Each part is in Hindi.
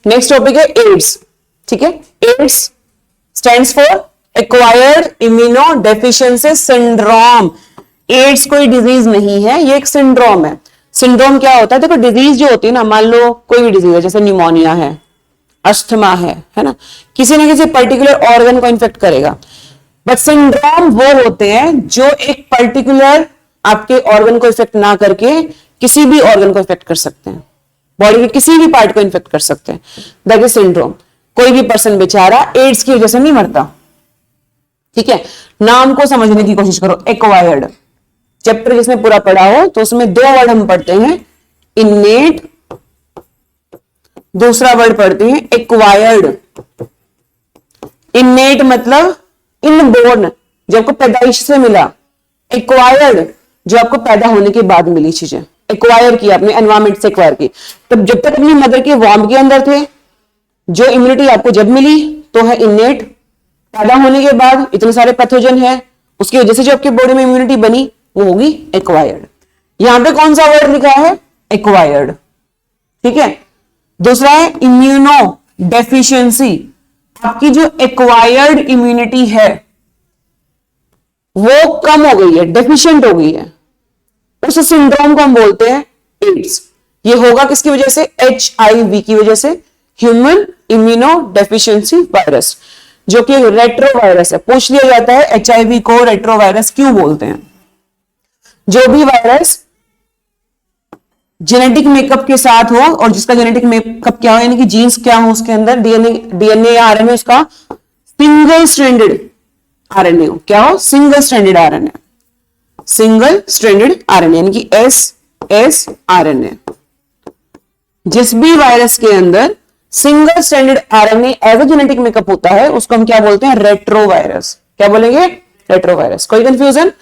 नेक्स्ट टॉपिक है एड्स। ठीक है, AIDS stands for acquired immuno deficiency syndrome. AIDS कोई डिजीज नहीं है, ये एक सिंड्रोम है। सिंड्रोम क्या होता है? देखो डिजीज जो होती है ना, मान लो कोई भी डिजीज है, जैसे न्यूमोनिया है, अस्थमा है ना, किसी ना किसी पर्टिकुलर ऑर्गन को इन्फेक्ट करेगा। बट सिंड्रोम वो होते हैं जो एक पर्टिकुलर आपके ऑर्गन को इफेक्ट ना करके किसी भी ऑर्गन को इफेक्ट कर सकते हैं, बॉडी के किसी भी पार्ट को इन्फेक्ट कर सकते हैं। That is syndrome. कोई भी पर्सन बेचारा एड्स की वजह से नहीं मरता। ठीक है, नाम को समझने की कोशिश करो। एक्वायर्ड चैप्टर जिसमें पूरा पढ़ा हो तो उसमें दो वर्ड हम पढ़ते हैं, इनेट, दूसरा वर्ड पढ़ते हैं एक्वायर्ड। इनेट मतलब इनबोर्न, जो आपको पैदाइश से मिला। एक्वायर्ड जो आपको पैदा होने के बाद मिली चीजें, एक्वायर किया अपने एनवायरमेंट से एक्वायर की। तब जब तक अपनी मदर के वॉर्म के अंदर थे, जो इम्यूनिटी आपको जब मिली तो है इनेट। पैदा होने के बाद इतने सारे पैथोजन है, उसकी वजह से जो आपकी बॉडी में इम्यूनिटी बनी वो होगी एक्वायर्ड। यहां पे कौन सा वर्ड लिखा है? एक्वायर्ड। ठीक है, दूसरा है इम्यूनो डेफिशिएंसी। आपकी जो एक्वायर्ड इम्यूनिटी है वो कम हो गई है, डेफिशिएंट हो गई है, उस सिंड्रोम को हम बोलते हैं एड्स। ये होगा किसकी वजह से? HIV की वजह से, ह्यूमन इम्यूनो डेफिशिएंसी वायरस, जो कि रेट्रो वायरस है। पूछ लिया जाता है HIV को रेट्रो वायरस क्यों बोलते हैं? जो भी वायरस जेनेटिक मेकअप के साथ हो, और जिसका जेनेटिक मेकअप क्या हो, यानी कि जीन्स क्या हो उसके अंदर, डीएनए या आरएनए, उसका सिंगल स्ट्रैंडेड आरएनए हो। क्या हो? Single stranded RNA. Single stranded RNA यानी कि एस आरएनए। जिस भी वायरस के अंदर single stranded RNA as a genetic makeup होता है उसको हम क्या बोलते हैं? Retrovirus. क्या बोलेंगे? Retrovirus. कोई कंफ्यूजन?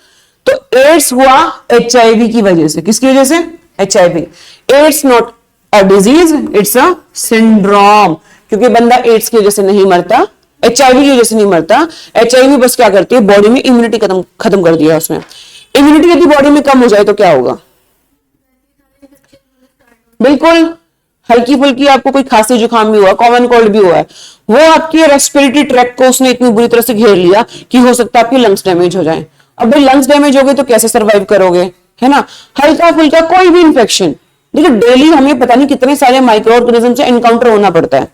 तो एड्स हुआ HIV की वजह से। किसकी वजह से? HIV। AIDS not a disease, it's a syndrome. क्योंकि बंदा एड्स की वजह से नहीं मरता, HIV की वजह से नहीं मरता। HIV बस क्या करती है? बॉडी में इम्यूनिटी खत्म कर दिया उसने। इम्यूनिटी यदि बॉडी में कम हो जाए तो क्या होगा? बिल्कुल हल्की फुल्की आपको कोई खांसी जुकाम भी हुआ, कॉमन कोल्ड भी हुआ है, वो आपके रेस्पिरेटरी ट्रैक्ट को उसने इतनी बुरी तरह से घेर लिया कि हो सकता है आपकी लंग्स डैमेज हो जाए। अब भाई लंग्स डैमेज हो गए तो कैसे सरवाइव करोगे? है ना, हल्का फुल्का कोई भी इंफेक्शन। देखो डेली हमें पता नहीं कितने सारे माइक्रो ऑर्गेनिज्म से एनकाउंटर होना पड़ता है।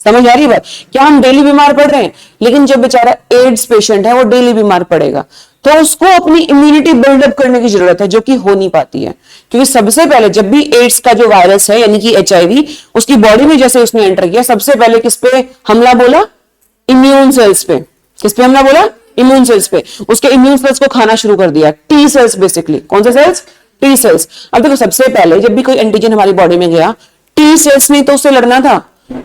समझ आ रही बात? क्या हम डेली बीमार पड़ रहे हैं? लेकिन जब बेचारा एड्स पेशेंट है वो डेली बीमार पड़ेगा तो उसको अपनी इम्यूनिटी बिल्डअप करने की जरूरत है, जो कि हो नहीं पाती है। क्योंकि सबसे पहले जब भी एड्स का जो वायरस है यानी कि HIV उसकी बॉडी में जैसे उसने एंटर किया, सबसे पहले किस पे हमला बोला? इम्यून सेल्स पे। किस पे हमला बोला? इम्यून सेल्स पे। उसके इम्यून सेल्स को खाना शुरू कर दिया, T सेल्स बेसिकली। कौन से सेल्स? T sales. अब देखो सबसे पहले जब भी कोई एंटीजन हमारी बॉडी में गया, T सेल्स ने तो उससे लड़ना था,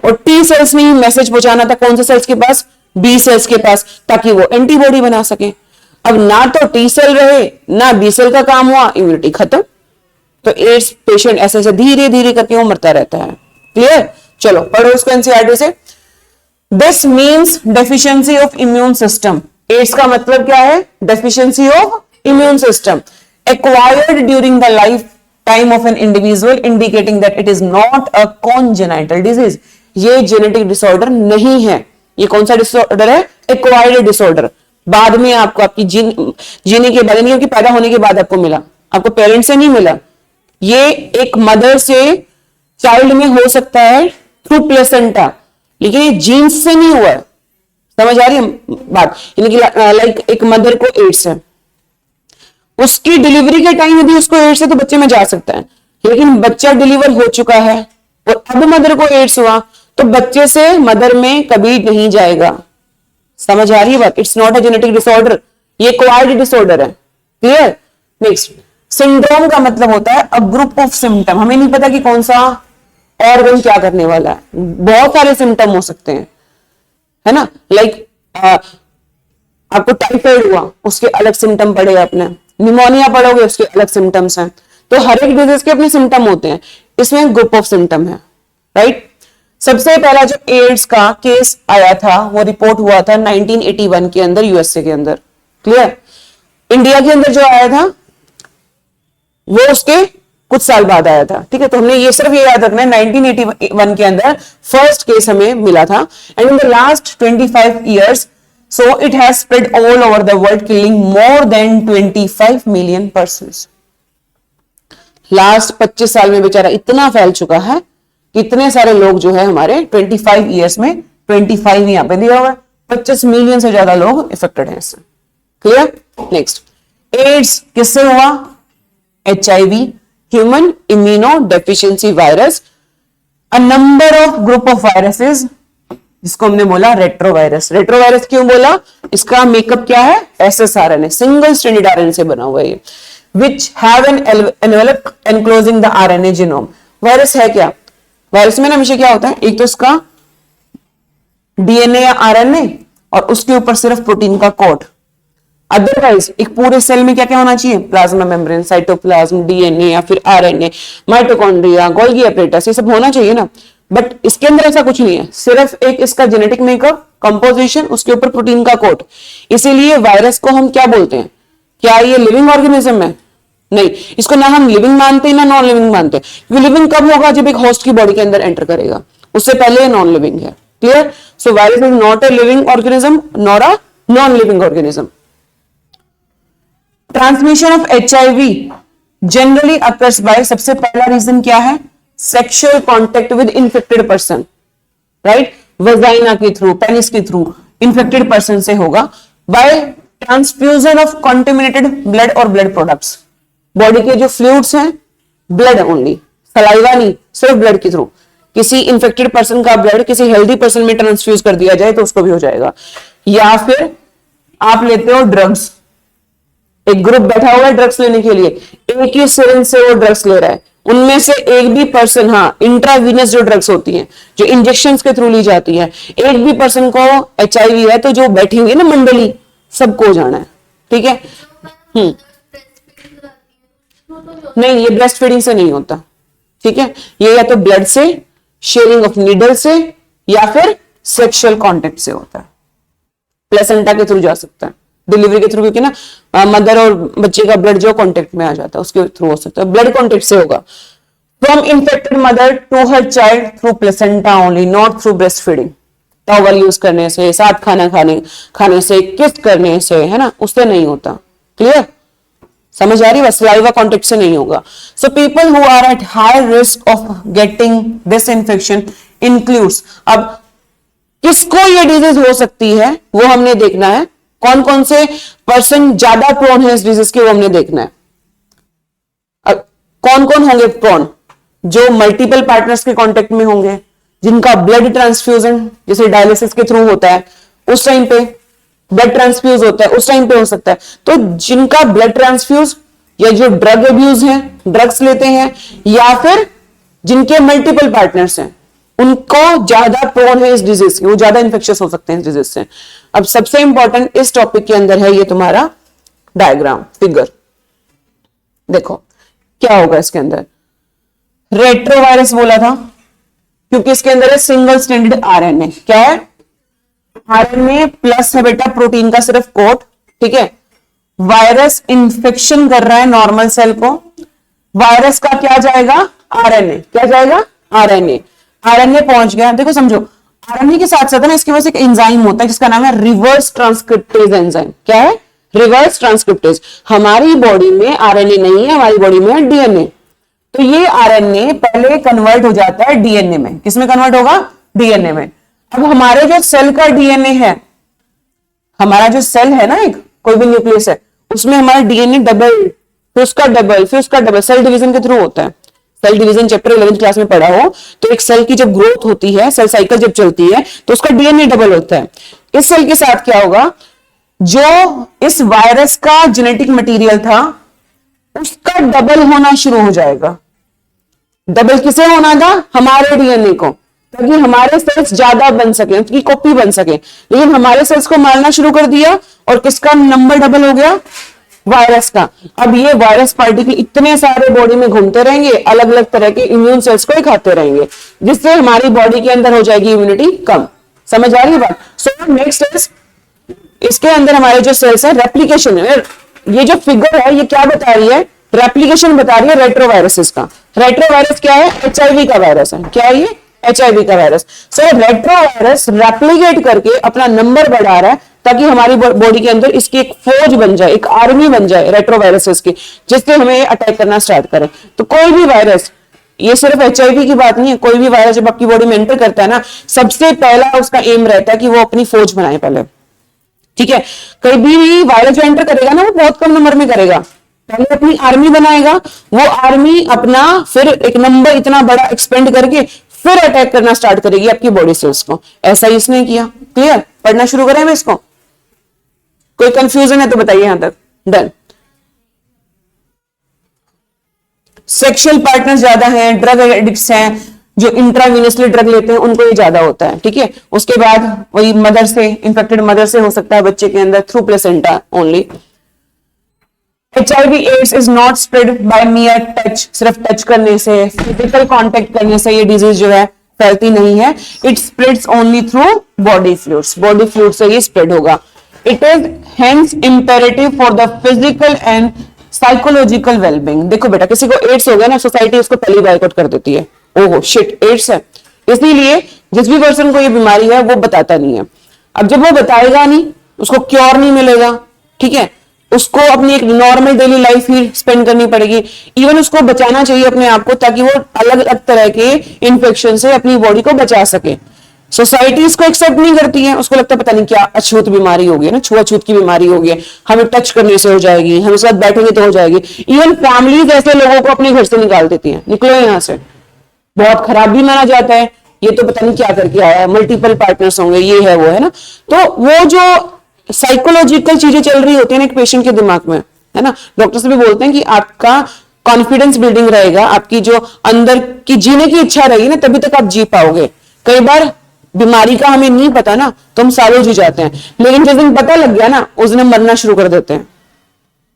और T सेल्स ने ही मैसेज पहुंचाना था कौन से सेल्स के पास? B सेल्स के पास, ताकि वो एंटीबॉडी बना सके। अब ना तो T सेल रहे ना B सेल का काम हुआ, इम्यूनिटी खत्म। तो एड्स पेशेंट ऐसे ऐसे धीरे धीरे करके वो मरता रहता है। क्लियर? चलो पढ़ो इसको एनसीईआरटी से। This means deficiency of immune system. AIDS का मतलब क्या है? Deficiency of immune system acquired during the life time of an individual, indicating that it is not a congenital disease. ये जेनेटिक डिसऑर्डर नहीं है। ये कौन सा डिसऑर्डर है? Acquired disorder. बाद में आपको आपकी जीने के बाद, नहीं कि पैदा होने के बाद आपको मिला, आपको पेरेंट से नहीं मिला। ये एक मदर से चाइल्ड में हो सकता है थ्रू प्लेसेंटा, लेकिन ये जीन्स से नहीं हुआ है। समझ आ रही है बात? यानी कि लाइक एक मदर को एड्स है, उसकी डिलीवरी के टाइम यदि उसको एड्स है तो बच्चे में जा सकता है, लेकिन बच्चा डिलीवर हो चुका है और अब मदर को एड्स हुआ तो बच्चे से मदर में कभी नहीं जाएगा। समझ आ रही है बात? It's not a genetic disorder, ये एक्वायर्ड डिसऑर्डर है। क्लियर? नेक्स्ट, सिंड्रोम का मतलब होता है अ ग्रुप ऑफ सिम्टम। हमें नहीं पता कि कौन सा ऑर्गन क्या करने वाला है, बहुत सारे सिम्टम हो सकते हैं, है ना। लाइक आपको टाइफाइड हुआ, उसके अलग सिम्टम पड़े अपने, निमोनिया पड़ोगे उसके अलग सिम्टम्स हैं। तो हर एक डिजीज के अपने सिम्टम होते हैं, इसमें ग्रुप ऑफ सिम्टम है, राइट। सबसे पहला जो एड्स का केस आया था वो रिपोर्ट हुआ था 1981 के अंदर यूएसए के अंदर। क्लियर? इंडिया के अंदर जो आया था वो उसके कुछ साल बाद आया था, ठीक है। तो हमने ये सिर्फ ये याद रखना है 1981 के अंदर फर्स्ट केस हमें मिला था, and in the last 25 years so it has spread all over the world killing more than 25 million persons। Last 25 साल में बेचारा इतना फैल चुका है, इतने सारे लोग जो है हमारे 25 years में, 25 यहां पे दिया हुआ है, 25 मिलियन से ज्यादा लोग इफेक्टेड हैं इससे। क्लियर? नेक्स्ट, एड्स किससे हुआ? HIV, human immuno deficiency virus, a number of group of viruses, जिसको हमने बोला रेट्रोवायरस। रेट्रोवायरस क्यों बोला? इसका मेकअप क्या है? SSRNA, सिंगल स्ट्रैंडेड RNA से बना हुआ है, which have an envelope enclosing the RNA genome। Virus है क्या? वायरस में ना हमेशा क्या होता है, एक तो उसका DNA या RNA और उसके ऊपर सिर्फ प्रोटीन का कोट। अदरवाइज एक पूरे सेल में क्या क्या होना चाहिए? प्लाज्मा मेम्ब्रेन, साइटोप्लाज्म, DNA या फिर RNA, माइटोकॉन्ड्रिया, गोल्गी एपरेटस, ये सब होना चाहिए ना। बट इसके अंदर ऐसा कुछ नहीं है, सिर्फ एक इसका जेनेटिक मेकअप, कंपोजिशन, उसके ऊपर प्रोटीन का कोट। इसीलिए वायरस को हम क्या बोलते हैं? क्या ये लिविंग ऑर्गेनिज्म है? नहीं, इसको ना हम लिविंग मानते हैं ना नॉन लिविंग मानते हैं। क्योंकि लिविंग कब होगा? जब एक होस्ट की बॉडी के अंदर एंटर करेगा, उससे पहले नॉन लिविंग है। Clear? So virus is not a living organism nor a non living organism. Transmission of HIV generally occurs by, सबसे पहला रीजन क्या है? Sexual contact with infected person, right? Vagina के थ्रू, पेनिस के थ्रू इन्फेक्टेड पर्सन से होगा। By transfusion of contaminated blood और ब्लड प्रोडक्ट्स, बॉडी के जो फ्लूइड्स हैं, ब्लड ओनली, सलाइवा नहीं, सिर्फ ब्लड के थ्रू किसी इन्फेक्टेड पर्सन का ब्लड किसी हेल्दी पर्सन में ट्रांसफ्यूज कर दिया जाए तो उसको भी हो जाएगा। या फिर आप लेते हो ड्रग्स, एक ग्रुप बैठा हुआ है ड्रग्स लेने के लिए, एक ही सिरिंज से वो ड्रग्स ले रहा है, उनमें से एक भी पर्सन, हाँ इंट्रावीनस जो ड्रग्स होती हैं जो इंजेक्शंस के थ्रू ली जाती है, एक भी पर्सन को HIV है तो जो बैठी हुई है ना मंडली, सबको जाना है। ठीक है? नहीं, ये ब्रेस्ट फीडिंग से नहीं होता। ठीक है? ये या तो ब्लड से, शेयरिंग ऑफ नीडल से, या फिर सेक्सुअल कॉन्टेक्ट से होता है। प्लेसेंटा के थ्रू जा सकता है, डिलीवरी के थ्रू, क्योंकि ना मदर और बच्चे का ब्लड जो कांटेक्ट में आ जाता है उसके थ्रू हो सकता है। ब्लड कांटेक्ट से होगा। From infected mother to her child through placenta only, not through breast feeding. Towel use करने से, साथ खाना खाने से, किस करने से, है ना, उससे नहीं होता। क्लियर? समझ आ रही है? सलाइवा कांटेक्ट से नहीं होगा। So people who are at high risk of getting this infection includes, अब किसको ये डिजीज हो सकती है वो हमने देखना है। कौन कौन से पर्सन ज्यादा प्रोन है इस डिजीज के, वो हमने देखना है। कौन कौन होंगे प्रोन? जो मल्टीपल पार्टनर्स के कांटेक्ट में होंगे, जिनका ब्लड ट्रांसफ्यूजन जैसे डायलिसिस के थ्रू होता है उस टाइम पे ब्लड ट्रांसफ्यूज होता है, उस टाइम पे हो सकता है। तो जिनका ब्लड ट्रांसफ्यूज, या जो ड्रग अब्यूज है, ड्रग्स लेते हैं, या फिर जिनके मल्टीपल पार्टनर्स हैं, उनको ज्यादा प्रोन है इस डिजीज की, वो ज्यादा इंफेक्शियस हो सकते हैं इस डिजीज से। अब सबसे इंपॉर्टेंट इस टॉपिक के अंदर है ये तुम्हारा डायग्राम, फिगर। देखो क्या होगा इसके अंदर। रेट्रोवायरस बोला था क्योंकि इसके अंदर है सिंगल स्ट्रैंडेड RNA। क्या है? RNA प्लस है बेटा प्रोटीन का सिर्फ कोट। ठीक है? वायरस इंफेक्शन कर रहा है नॉर्मल सेल को, वायरस का क्या जाएगा? RNA। क्या जाएगा? RNA पहुंच गया। देखो समझो, RNA के साथ साथ ना इसके पास एक एंजाइम होता है जिसका नाम है रिवर्स ट्रांसक्रिप्टेज एंजाइम। क्या है? Reverse transcriptase. हमारी बॉडी में RNA नहीं है, हमारी बॉडी में है DNA। तो ये RNA पहले कन्वर्ट हो जाता है DNA में। किसमें कन्वर्ट होगा? DNA में। अब हमारे जो सेल का DNA है, हमारा जो सेल है ना, एक कोई भी न्यूक्लियस है, उसमें हमारा DNA डबल, फिर उसका डबल, फिर उसका डबल, सेल डिवीजन के थ्रू होता है। Cell division chapter 11th class में पढ़ा हो तो एक सेल की जब ग्रोथ होती है, सेल साइकिल जब चलती है तो उसका DNA डबल होता है। इस सेल के साथ क्या होगा? जो इस वायरस का जेनेटिक मटेरियल था उसका डबल होना शुरू हो जाएगा। डबल किसे होना था? हमारे DNA को, ताकि हमारे सेल्स ज्यादा बन सके, उसकी कॉपी बन सके। लेकिन हमारे सेल्स को मारना शुरू कर दिया और किसका नंबर डबल हो गया? वायरस का। अब ये वायरस पार्टिकल इतने सारे बॉडी में घूमते रहेंगे, अलग अलग तरह के इम्यून सेल्स को ही खाते रहेंगे, जिससे हमारी बॉडी के अंदर हो जाएगी इम्यूनिटी कम। समझ आ रही है बात? सो नेक्स्ट इज, इसके अंदर हमारे जो सेल्स है रेप्लीकेशन है। ये जो फिगर है ये क्या बता रही है? रेप्लिकेशन बता रही है रेट्रोवायरसेस का। रेट्रोवायरस क्या है? एचआईवी का वायरस है। क्या है ये? एचआईवी का वायरस। सर रेट्रोवायरस रेप्लिकेट करके अपना नंबर बढ़ा रहा है ताकि हमारी बॉडी के अंदर इसकी एक फौज बन जाए, एक आर्मी बन जाए रेट्रोवायरसेस की, जिससे हमें अटैक करना स्टार्ट करे। तो कोई भी वायरस, ये सिर्फ एचआईवी की बात नहीं है, कोई भी वायरस जब आपकी बॉडी में एंटर करता है ना, सबसे पहला उसका एम रहता है कि वो अपनी फौज बनाए पहले। ठीक है, कभी भी वायरस जो एंटर करेगा ना, वो बहुत कम नंबर में करेगा, पहले अपनी आर्मी बनाएगा, वो आर्मी अपना फिर एक नंबर इतना बड़ा एक्सपेंड करके फिर अटैक करना स्टार्ट करेगी आपकी बॉडी सेल्स को। ऐसा ही इसने किया। क्लियर? पढ़ना शुरू करें मैं इसको? कोई कंफ्यूजन है तो बताइए यहां तक। डन। सेक्सुअल पार्टनर ज्यादा हैं, ड्रग एडिक्ट्स हैं, जो इंट्रावीनसली ड्रग लेते हैं उनको ये ज्यादा होता है। ठीक है, उसके बाद वही मदर से, इंफेक्टेड मदर से हो सकता है बच्चे के अंदर through placenta only. HIV AIDS is not spread by mere touch, सिर्फ टच करने से, फिजिकल कांटेक्ट करने से ये डिजीज जो है फैलती नहीं है। It spreads only through body fluids, body fluid से ये स्प्रेड होगा। It is hence imperative for the physical and psychological wellbeing. देखो बेटा, किसी को एड्स हो गया ना, सोसाइटी उसको पहली बायकॉट कर देती है, ओहो शिट एड्स है, इसीलिए जिस भी पर्सन को ये बीमारी है वो बताता नहीं है। अब जब वो बताएगा नहीं, उसको क्योर नहीं मिलेगा, ठीक है, उसको अपनी एक नॉर्मल डेली लाइफ ही स्पेंड करनी पड़ेगी। इवन उसको बचाना चाहिए अपने आप को, ताकि वो अलग अलग तरह के इन्फेक्शन से अपनी बॉडी को बचा सके। सोसाइटी इसको एक्सेप्ट नहीं करती है, उसको लगता है पता नहीं क्या अछूत बीमारी होगी ना, छुआछूत की बीमारी होगी, हमें टच करने से हो जाएगी, हम उसके साथ बैठेंगे तो हो जाएगी। इवन फैमिलीज ऐसे लोगों को अपने घर से निकाल देती है, निकलो यहां से, बहुत खराब भी माना जाता है, ये तो पता नहीं क्या करके आया है, मल्टीपल पार्टनर्स होंगे, ये है वो है ना। तो वो जो साइकोलॉजिकल चीजें चल रही होती है ना एक पेशेंट के दिमाग में, है ना, डॉक्टर्स भी बोलते हैं कि आपका कॉन्फिडेंस बिल्डिंग रहेगा, आपकी जो अंदर की जीने की इच्छा रहेगी ना, तभी तक आप जी पाओगे। कई बार बीमारी का हमें नहीं पता ना, तो हम सालों जी जाते हैं, लेकिन जिस दिन पता लग गया ना, उस दिन हम मरना शुरू कर देते हैं,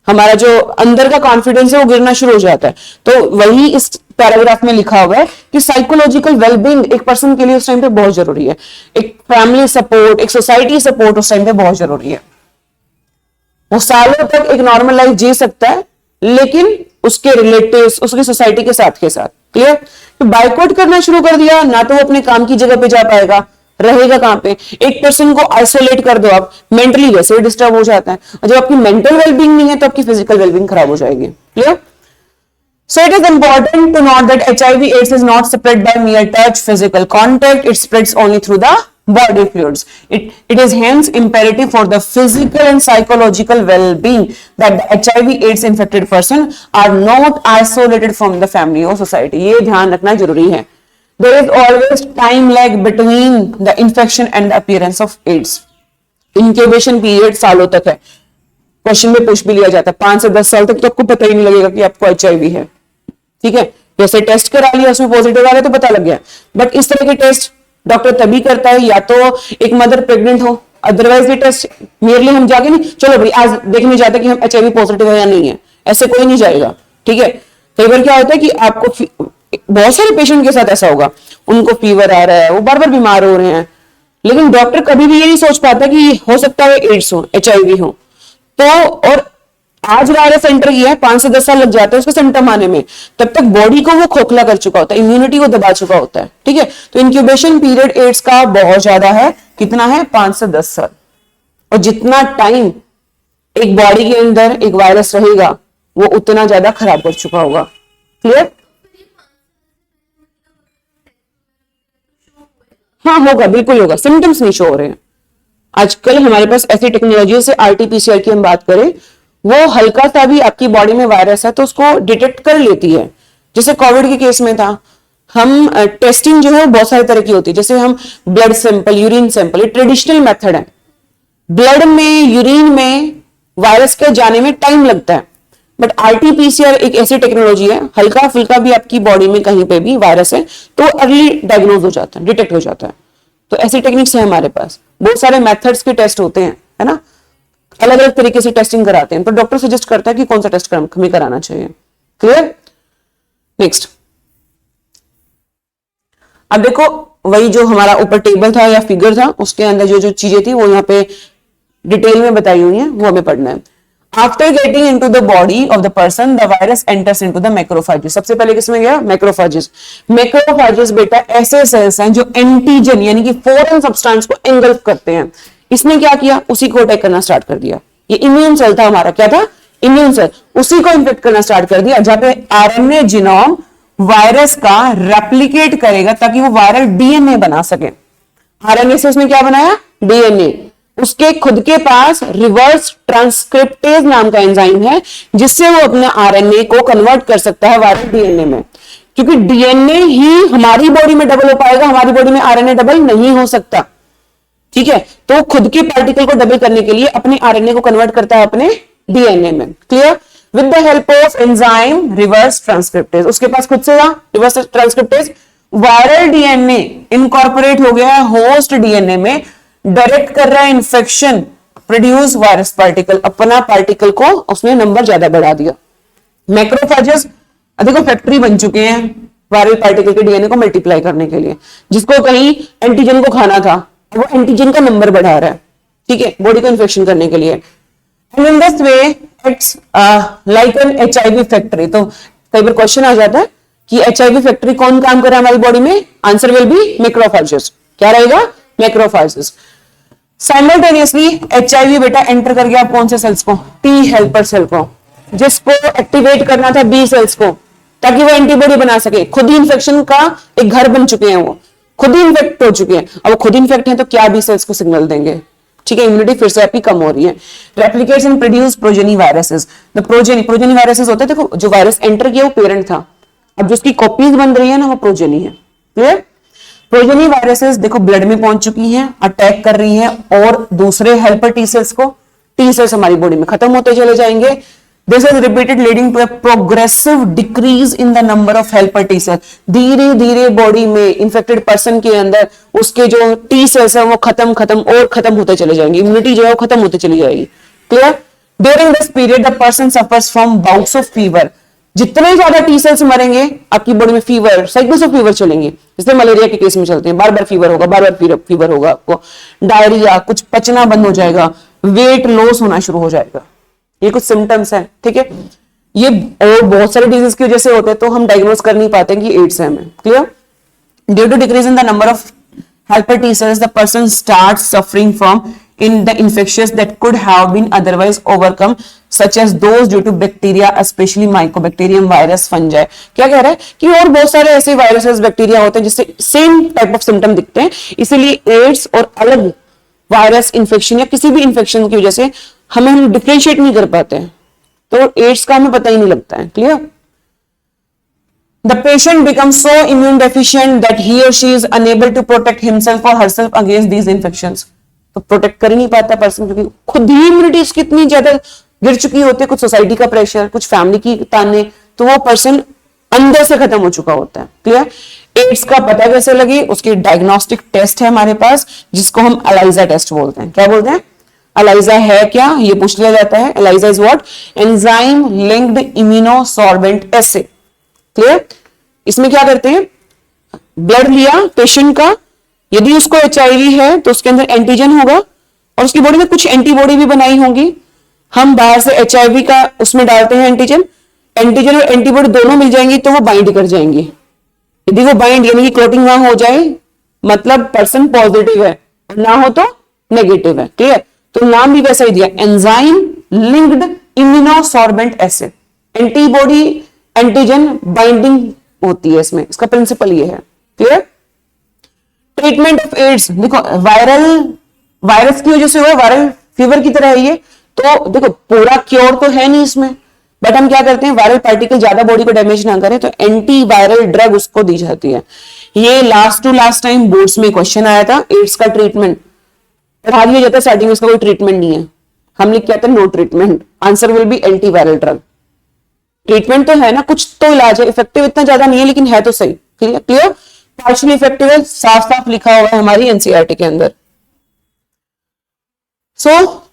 हमारा जो अंदर का कॉन्फिडेंस है वो गिरना शुरू हो जाता है। तो वही इस पैराग्राफ में लिखा हुआ है कि साइकोलॉजिकल वेलबींग एक पर्सन के लिए उस टाइम पे बहुत जरूरी है, एक फैमिली सपोर्ट, एक सोसाइटी सपोर्ट उस टाइम पे बहुत जरूरी है। वो सालों तक एक नॉर्मल लाइफ जी सकता है, लेकिन उसके रिलेटिव्स, उसकी सोसाइटी के साथ क्लियर। तो बाइकआउट करना शुरू कर दिया ना, तो वो अपने काम की जगह पे जा पाएगा, रहेगा कहां पे। एक पर्सन को आइसोलेट कर दो आप, मेंटली वैसे डिस्टर्ब हो जाता है, और जब आपकी मेंटल वेलबींग नहीं है तो आपकी फिजिकल वेलबींग खराब हो जाएगी। Clear? So it is important to note that HIV/AIDS is not spread by mere touch, physical contact. It spreads only through the body fluids. It is hence imperative for the physical and psychological well-being that the HIV/AIDS infected person are not isolated from the family or society. ये ध्यान रखना जरूरी है। There is always time lag between the infection and the appearance of AIDS. Incubation period सालों तक है। क्वेश्चन में पूछ भी लिया जाता है, 5 से 10 साल तक तो आपको पता ही नहीं लगेगा कि आपको HIV है। ठीक है, जैसे टेस्ट करा लिया, उसमें पॉजिटिव आ गया तो पता लग गया। बट इस तरह के टेस्ट डॉक्टर तभी करता है या तो एक मदर प्रेग्नेंट हो, अदरवाइज ये टेस्ट मेरली हम जाके नहीं, चलो भाई आज देखने जाते कि हम HIV पॉजिटिव है या नहीं है, ऐसे कोई नहीं जाएगा। ठीक है, कई बार क्या होता है कि आपको, बहुत सारे पेशेंट के साथ ऐसा होगा, उनको फीवर आ रहा है, वो बार बार बीमार हो रहे हैं, लेकिन डॉक्टर कभी भी ये नहीं सोच पाता कि हो सकता है एड्स हो, HIV हो। तो और आज वायरस एंटर किया है, 5 से 10 साल लग जाते हैं उसके सिम्टम आने में, तब तक बॉडी को वो खोखला कर चुका होता है, इम्यूनिटी को दबा चुका होता है। ठीक है, तो इंक्यूबेशन पीरियड एड्स का बहुत ज्यादा है। कितना है? 5 से 10 साल। और जितना टाइम एक बॉडी के अंदर एक वायरस रहेगा, वो उतना ज्यादा खराब कर चुका होगा। क्लियर? हाँ होगा, बिल्कुल होगा, सिम्टम्स नहीं शो हो रहे हैं। आजकल हमारे पास ऐसी टेक्नोलॉजी से RT-PCR की हम बात करें, वो हल्का सा भी आपकी बॉडी में वायरस है तो उसको डिटेक्ट कर लेती है। जैसे कोविड के केस में था, हम टेस्टिंग जो है बहुत सारी तरह की होती है, जैसे हम ब्लड सैंपल, यूरिन सैंपल, ये ट्रेडिशनल मेथड है। ब्लड में, यूरिन में वायरस के जाने में टाइम लगता है, बट RT-PCR एक ऐसी टेक्नोलॉजी है, हल्का फुल्का भी आपकी बॉडी में कहीं पे भी वायरस है तो अर्ली डायग्नोज हो जाता है, डिटेक्ट हो जाता है। तो ऐसी टेक्निक्स है हमारे पास, बहुत सारे मेथड्स के टेस्ट होते हैं, है ना, अलग अलग तरीके से टेस्टिंग कराते हैं, तो डॉक्टर सजेस्ट करता है कि कौन सा टेस्ट हमें कराना चाहिए। क्लियर? नेक्स्ट, अब देखो वही जो हमारा ऊपर टेबल था या फिगर था, उसके अंदर जो जो चीजें थी वो यहाँ पे डिटेल में बताई हुई है, वो हमें पढ़ना है। After getting into the body of the person the virus enters into the macrophages. सबसे पहले किसमें गया? मैक्रोफेजेस। मैक्रोफेजेस बेटा ऐसे सेल्स हैं जो एंटीजन यानी कि फॉरेन सब्सटेंस को एंगल्फ करते हैं। इसने क्या किया? उसी को अटैक करना स्टार्ट कर दिया। ये इम्यून सेल था हमारा, क्या था? Immune cell. उसी को इन्फेक्ट करना स्टार्ट कर दिया, जहां पे आरएनए जीनोम वायरस का रेप्लिकेट करेगा ताकि वो वायरल डीएनए बना सके। आरएनए से उसने क्या बनाया? डीएनए। उसके खुद के पास रिवर्स ट्रांसक्रिप्टेज नाम का एंजाइम है जिससे वो अपने आरएनए को कन्वर्ट कर सकता है वायरल डीएनए में, क्योंकि डीएनए ही हमारी बॉडी में डबल हो पाएगा, हमारी बॉडी में आरएनए डबल नहीं हो सकता। ठीक है, तो खुद के पार्टिकल को डबल करने के लिए अपने आरएनए को कन्वर्ट करता है अपने डीएनए में। Clear? With the help of enzyme reverse transcriptase, उसके पास खुद से था reverse transcriptase, viral DNA incorporate हो गया है होस्ट डीएनए में, डायरेक्ट कर रहा है इन्फेक्शन, प्रोड्यूस वायरस पार्टिकल, अपना पार्टिकल को उसने नंबर ज्यादा बढ़ा दिया। मैक्रोफेजेस देखो फैक्ट्री बन चुके हैं वायरल पार्टिकल के डीएनए को मल्टीप्लाई करने के लिए। जिसको कहीं एंटीजन को खाना था वो एंटीजन का नंबर बढ़ा रहा है, ठीक है, बॉडी को इन्फेक्शन करने के लिए। And in this way it's like an HIV factory. तो कई बार क्वेश्चन आ जाता है कि एचआईवी फैक्ट्री कौन काम कर रहा है हमारी बॉडी में? Answer will B macrophages. क्या रहेगा? मैक्रोफेजेस। साइमल्टेनियसली एचआईवी बेटा एंटर कर गया कौन से सेल्स को? टी हेल्पर सेल को, जिसको एक्टिवेट करना था बी सेल्स को ताकि वो एंटीबॉडी बना सके। खुद ही इन्फेक्शन का एक घर बन चुके हैं, वो खुद ही इन्फेक्ट हो चुके हैं। अब वो खुद इन्फेक्ट हैं तो क्या बी सेल्स को सिग्नल देंगे? ठीक है, इम्यूनिटी फिर से आपकी कम हो रही है। Replication produce progeny viruses. The progeny viruses होते हैं, देखो जो वायरस एंटर किया वो पेरेंट था, अब जो उसकी कॉपीज बन रही है ना वो प्रोजेनी है। क्लियर? प्रोजेनी वायरसेस देखो ब्लड में पहुंच चुकी हैं, अटैक कर रही हैं और दूसरे हेल्पर टी सेल्स को, टी सेल्स हमारी बॉडी में खत्म होते चले जाएंगे। This is repeated leading to a progressive decrease in the number of helper T cell. धीरे धीरे बॉडी में इंफेक्टेड पर्सन के अंदर उसके जो टी सेल्स है वो खत्म और खत्म होते चले जाएंगे, इम्यूनिटी जो है वो खत्म होती चली जाएगी। Clear? During this period the person suffers from bouts of fever. जितने ज्यादा टी सेल्स मरेंगे आपकी बॉडी में फीवर, साइक्ल्स ऑफ फीवर चलेंगे, जैसे मलेरिया के केस में चलते हैं, बार बार फीवर होगा, बार बार फीवर होगा, आपको डायरिया, कुछ पचना बंद हो जाएगा, वेट लॉस होना शुरू हो जाएगा। ये कुछ सिम्टम्स हैं, ठीक है। ये और बहुत सारे डिजीज की वजह से होते हैं तो हम डायग्नोज कर नहीं पाते कि एड्स है हमें। Clear? Due to decrease in the number of helper T cells, the person starts suffering from in the infections that could have been otherwise overcome, such as those due to bacteria, especially mycobacterium virus, fungi। क्या कह रहा है कि और बहुत सारे ऐसे वायरसेस बैक्टीरिया होते हैं जिससे सेम टाइप ऑफ सिम्टम दिखते हैं, इसीलिए एड्स और अलग वायरस इन्फेक्शन या किसी भी इन्फेक्शन की वजह से हम डिफ्रेंशिएट नहीं कर पाते हैं, तो एड्स का हमें पता ही नहीं लगता है। Clear? The patient becomes so immune deficient that he or she is unable to protect himself or herself against these infections। तो प्रोटेक्ट कर ही नहीं पाता पर्सन, क्योंकि खुद ही इम्यूनिटी इसकी इतनी ज्यादा गिर चुकी होती है, कुछ सोसाइटी का प्रेशर, कुछ फैमिली की ताने, तो वो पर्सन अंदर से खत्म हो चुका होता है। क्लियर? एड्स का पता कैसे लगे? उसकी डायग्नोस्टिक टेस्ट है हमारे पास जिसको हम एलाइजा टेस्ट बोलते हैं। क्या बोलते हैं? एलाइजा है क्या, ये पूछ लिया जाता है। ELISA is what? Enzyme linked immunosorbent assay. Clear? इसमें क्या करते हैं? ब्लड लिया पेशेंट का, यदि उसको एचआईवी है तो उसके अंदर एंटीजन होगा और उसकी बॉडी में कुछ एंटीबॉडी भी बनाई होंगी। हम बाहर से एचआईवी का उसमें डालते हैं एंटीजन और एंटीबॉडी दोनों मिल जाएंगी तो वो बाइंड कर जाएंगी। यदि वो बाइंड यानी कि क्लोटिंग वहां हो जाए मतलब पर्सन पॉजिटिव है, ना हो तो नेगेटिव है। क्लियर? तो नाम भी वैसा ही दिया, एंजाइम लिंक्ड इम्यूनोसॉर्बेंट एसे। एंटीबॉडी एंटीजन बाइंडिंग होती है इसमें, इसका प्रिंसिपल ये है। क्लियर? ट्रीटमेंट ऑफ एड्स देखो वायरस की वजह से हुआ, वायरल फीवर की तरह है ये, तो देखो पूरा क्योर तो है नहीं इसमें, बट हम क्या करते हैं वायरल पार्टिकल ज्यादा बॉडी को डैमेज ना करे तो एंटी वायरल ड्रग उसको दी जाती है। ये last to last time boards में क्वेश्चन आया था, एड्स का ट्रीटमेंट पढ़ा दिया जाता है स्टार्टिंग में, इसका कोई ट्रीटमेंट नहीं है, हम लिख के आते हैं no treatment, answer will be anti viral drug. Treatment तो है ना, कुछ तो इलाज है, इफेक्टिव इतना ज्यादा नहीं है लेकिन है तो सही। क्लियर? पार्शियली इफेक्टिव है, साफ साफ लिखा हुआ है हमारी एनसीईआरटी के अंदर। So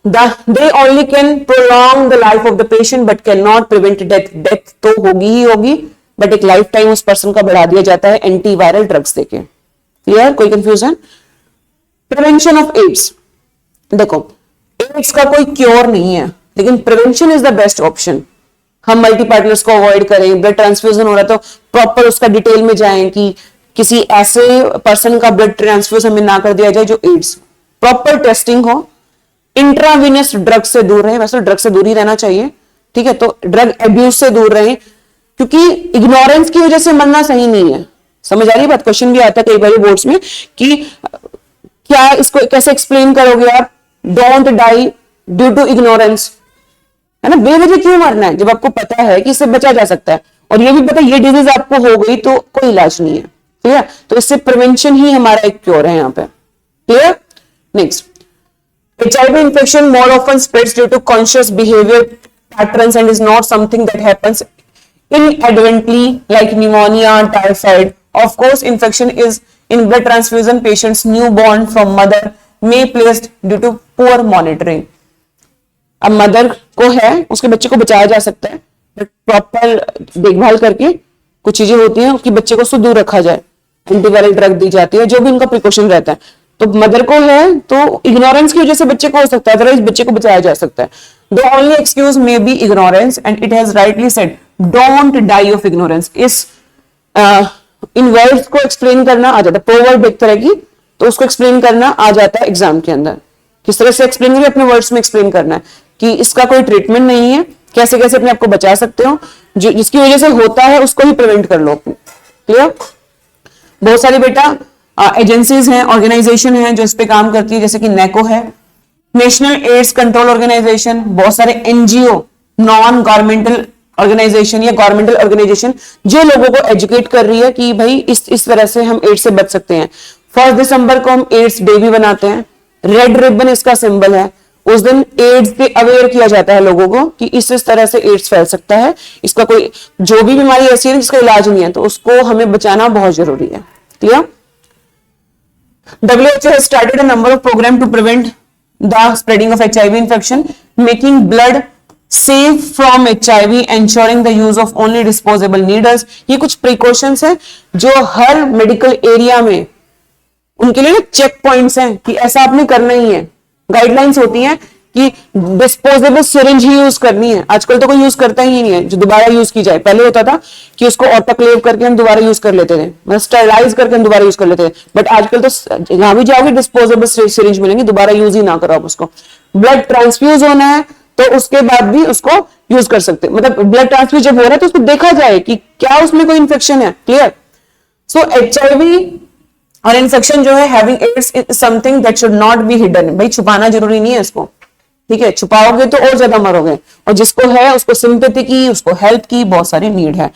they only can prolong the life of the patient but can not prevent death. Death तो होगी ही होगी, बट एक लाइफ टाइम उस पर्सन का बढ़ा दिया जाता है एंटी वायरल ड्रग्स देके। क्लियर? कोई कंफ्यूजन? प्रिवेंशन ऑफ एड्स देखो एड्स का कोई क्योर नहीं है, लेकिन prevention is the best option. हम मल्टी पार्टनर्स को अवॉइड करें, ब्लड ट्रांसफ्यूजन हो रहा तो प्रॉपर उसका डिटेल में जाएं कि किसी ऐसे पर्सन का ब्लड ट्रांसफ्यूज हमें ना कर दिया जाए जो एड्स, प्रॉपर टेस्टिंग हो, इंट्रावीनस ड्रग से दूर रहे, वैसे ड्रग से दूर ही रहना चाहिए, ठीक है, तो ड्रग एब्यूज से दूर रहे, क्योंकि इग्नोरेंस की वजह से मरना सही नहीं है। समझ आ रही है बात? क्वेश्चन भी आता है कई बार बोर्ड्स में कि क्या इसको कैसे एक्सप्लेन करोगे आप, don't die due to ignorance, है ना, बेवजह क्यों मरना है जब आपको पता है कि इससे बचा जा सकता है, और ये भी पता है ये डिजीज आपको हो गई तो कोई इलाज नहीं है, क्लियर? तो इससे प्रिवेंशन ही हमारा एक क्योर है यहाँ पे, clear? Next, HIV infection more often spreads due to conscious behavior patterns and is not something that happens inadvertently like pneumonia, typhoid. Of course, infection is in blood transfusion patients newborn from mother may placed due to poor monitoring. अब मदर को है, उसके बच्चे को बचाया जा सकता है, बट प्रॉपर देखभाल करके कुछ चीजें होती हैं कि बच्चे को उससे दूर रखा जाए, एंटीवायरल ड्रग दी जाती है, जो भी उनका प्रिकॉशन रहता है। तो मदर को है तो इग्नोरेंस की वजह से बच्चे को हो सकता है, अदरवाइज बच्चे को बचाया जा सकता है। The only excuse may be ignorance and it has rightly said don't die of ignorance. इस इन वर्ड्स को एक्सप्लेन करना आ जाता है, प्रोवर्ब एक तरह की, तो उसको एक्सप्लेन करना आ जाता है एग्जाम के अंदर। किस तरह से एक्सप्लेन करिए, अपने वर्ड्स में एक्सप्लेन करना है कि इसका कोई ट्रीटमेंट नहीं है, कैसे कैसे अपने आप को बचा सकते हो, जिसकी वजह से होता है उसको ही प्रिवेंट कर लो, क्लियर? बहुत सारी बेटा एजेंसीज हैं, ऑर्गेनाइजेशन हैं जो इस पे काम करती है, जैसे कि नेको है, नेशनल एड्स कंट्रोल ऑर्गेनाइजेशन, बहुत सारे एनजीओ, नॉन गवर्नमेंटल ऑर्गेनाइजेशन या गवर्नमेंटल ऑर्गेनाइजेशन जो लोगों को एजुकेट कर रही है कि भाई इस तरह से हम एड्स से बच सकते हैं। 1 दिसंबर को हम एड्स डे भी बनाते हैं, रेड रिबन इसका सिंबल है, उस दिन एड्स पे अवेयर किया जाता है लोगों को कि इस तरह से एड्स फैल सकता है, इसका कोई जो भी बीमारी ऐसी है जिसका इलाज नहीं है, तो उसको हमें बचाना बहुत जरूरी है, clear? WHO has started a number of programs to prevent the spreading of HIV infection, making blood safe from HIV, ensuring the use of only disposable needles. ये कुछ precautions हैं जो हर मेडिकल एरिया में उनके लिए चेक पॉइंट्स हैं कि ऐसा आपने करना ही है। गाइडलाइंस होती हैं कि डिस्पोजेबल सिरिंज ही यूज करनी है, आजकल तो कोई यूज करता ही नहीं है जो दोबारा यूज की जाए। पहले होता था कि उसको ऑटोक्लेव करके हम दोबारा यूज कर लेते थे, मतलब स्टरलाइज करके हम दोबारा यूज कर लेते थे, बट आजकल तो जहां भी जाओगे डिस्पोजेबल सिरिंज मिलेंगे, दोबारा यूज ही ना करो आप उसको। ब्लड ट्रांसफ्यूज होना है तो उसके बाद भी उसको यूज कर सकते, मतलब ब्लड ट्रांसफ्यूज जब हो रहा है तो उसको देखा जाए कि क्या उसमें कोई इंफेक्शन है, क्लियर? सो HIV और इन्फेक्शन जो है having AIDS is something that should not be hidden. भाई छुपाना जरूरी नहीं है इसको, ठीक है, छुपाओगे तो और ज्यादा मरोगे, और जिसको है उसको सिंपैथी की, उसको हेल्प की बहुत सारी नीड है,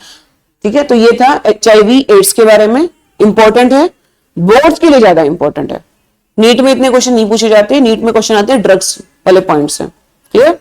ठीक है? तो ये था HIV एड्स के बारे में, इंपॉर्टेंट है, बोर्ड्स के लिए ज्यादा इंपॉर्टेंट है। नीट में इतने क्वेश्चन नहीं पूछे जाते, नीट में क्वेश्चन आते हैं ड्रग्स वाले पॉइंट से, क्लियर?